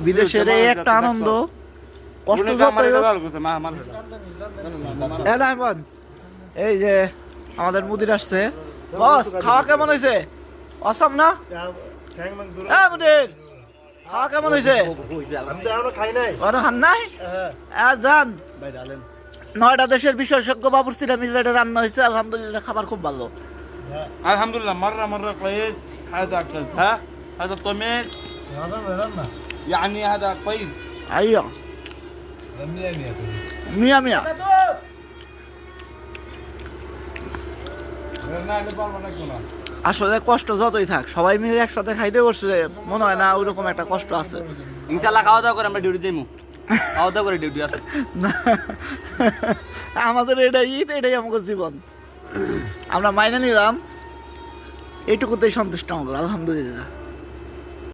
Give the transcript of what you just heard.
বিদেশের এই একটা আনন্দ, কষ্ট যতই হোক। আহমদ, এই যে আমাদের মুদির আসছে। বস, খাওয়া কেমন হয়েছে? অসম না? মুদির, খাওয়া কেমন হয়েছে? খান নাই? যান। 9টা দেশের বিশেষজ্ঞ বাবুর্চিরা মিলে এটা রান্না হয়েছে। আলহামদুলিল্লাহ, খাবার খুব ভালো। الحمدلله مرة كويس. هذا أكل ها هذا طماط يعني هذا كويس. ايوه مية مية আসলে কষ্ট যতই থাক, সবাই মিলে একসাথে খাইতে বসছে, মনে হয় না ওইরকম একটা কষ্ট আছে। ইনশাআল্লাহ খাওয়া দাওয়া করে আমরা ডিউটি যাইমু। খাওয়া দাওয়া করে ডিউটি আছে। না, আমাদের এটাই ঈদ, এটাই আমাদের জীবন। আমরা মাইনে নিলাম, এইটুকুতেই সন্তুষ্ট আমরা, আলহামদুলিল্লাহ।